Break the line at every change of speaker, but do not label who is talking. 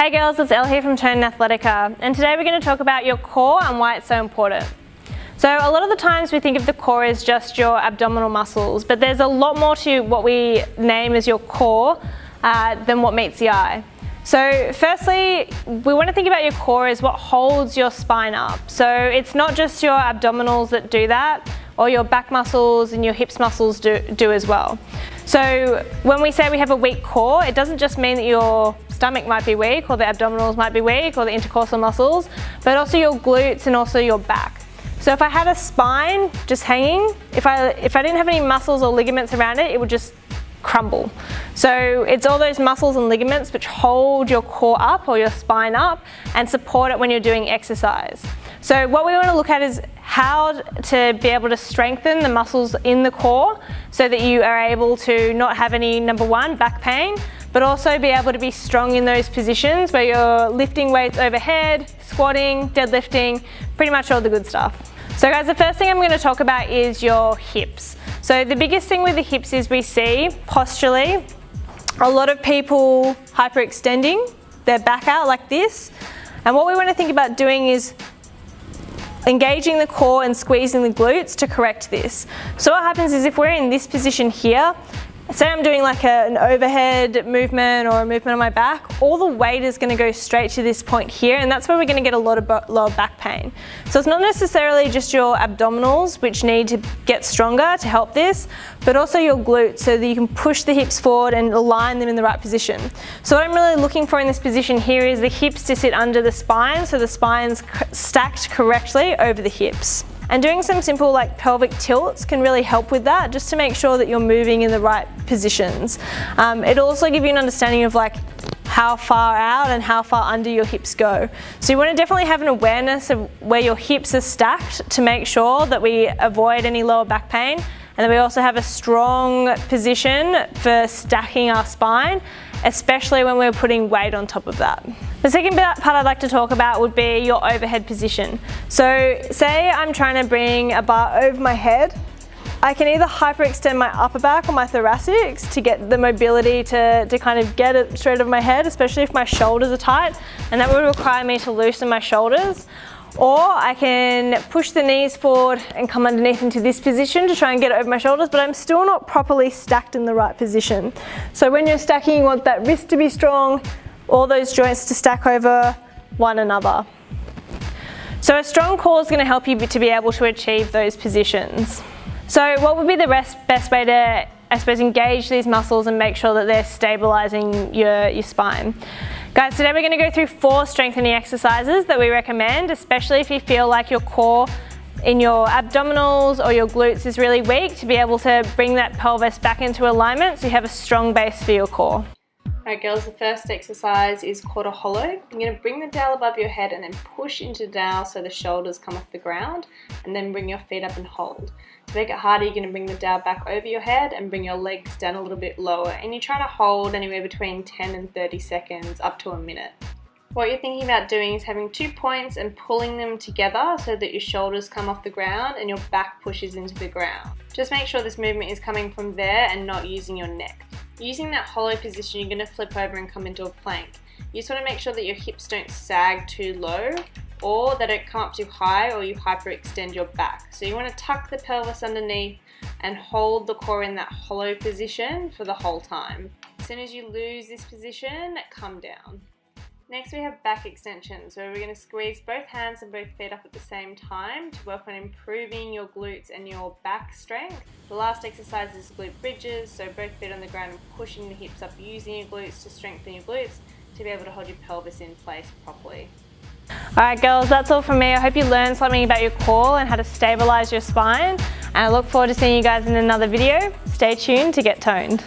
Hey girls, it's Elle here from Tone Athletica, and today we're going to talk about your core and why it's so important. So a lot of the times we think of the core as just your abdominal muscles, but there's a lot more to what we name as your core than what meets the eye. So firstly, we want to think about your core as what holds your spine up. So it's not just your abdominals that do that, or your back muscles and your hips muscles do as well. So when we say we have a weak core, it doesn't just mean that your stomach might be weak, or the abdominals might be weak, or the intercostal muscles, but also your glutes and also your back. So if I had a spine just hanging, if I didn't have any muscles or ligaments around it, it would just crumble. So it's all those muscles and ligaments which hold your core up or your spine up and support it when you're doing exercise. So what we want to look at is how to be able to strengthen the muscles in the core so that you are able to not have any, number one, back pain, but also be able to be strong in those positions where you're lifting weights overhead, squatting, deadlifting, pretty much all the good stuff. So guys, the first thing I'm going to talk about is your hips. So the biggest thing with the hips is we see posturally a lot of people hyperextending their back out like this. And what we want to think about doing is engaging the core and squeezing the glutes to correct this. So what happens is if we're in this position here, say I'm doing like an overhead movement or a movement on my back, all the weight is going to go straight to this point here, and that's where we're going to get a lot of lower back pain. So it's not necessarily just your abdominals which need to get stronger to help this, but also your glutes so that you can push the hips forward and align them in the right position. So what I'm really looking for in this position here is the hips to sit under the spine, so the spine's stacked correctly over the hips. And doing some simple like pelvic tilts can really help with that, just to make sure that you're moving in the right positions. It'll also give you an understanding of like how far out and how far under your hips go. So you want to definitely have an awareness of where your hips are stacked to make sure that we avoid any lower back pain, and then we also have a strong position for stacking our spine, especially when we're putting weight on top of that. The second part I'd like to talk about would be your overhead position. So say I'm trying to bring a bar over my head. I can either hyperextend my upper back or my thoracics to get the mobility to kind of get it straight over my head, especially if my shoulders are tight, and that would require me to loosen my shoulders. Or I can push the knees forward and come underneath into this position to try and get it over my shoulders, but I'm still not properly stacked in the right position. So when you're stacking, you want that wrist to be strong, all those joints to stack over one another. So a strong core is going to help you to be able to achieve those positions. So what would be the best way to, I suppose, engage these muscles and make sure that they're stabilizing your spine? Guys, today we're going to go through 4 strengthening exercises that we recommend, especially if you feel like your core in your abdominals or your glutes is really weak, to be able to bring that pelvis back into alignment so you have a strong base for your core. Alright girls, the first exercise is called a hollow. You're going to bring the dowel above your head and then push into the dowel so the shoulders come off the ground, and then bring your feet up and hold. To make it harder, you're going to bring the dowel back over your head and bring your legs down a little bit lower, and you're trying to hold anywhere between 10 and 30 seconds up to a minute. What you're thinking about doing is having 2 points and pulling them together so that your shoulders come off the ground and your back pushes into the ground. Just make sure this movement is coming from there and not using your neck. Using that hollow position, you're going to flip over and come into a plank. You just want to make sure that your hips don't sag too low, or that it come up too high, or you hyperextend your back. So you want to tuck the pelvis underneath and hold the core in that hollow position for the whole time. As soon as you lose this position, come down. Next we have back extension. So we're going to squeeze both hands and both feet up at the same time to work on improving your glutes and your back strength. The last exercise is glute bridges, so both feet on the ground and pushing the hips up, using your glutes to strengthen your glutes to be able to hold your pelvis in place properly. Alright girls, that's all from me. I hope you learned something about your core and how to stabilize your spine, and I look forward to seeing you guys in another video. Stay tuned to get toned.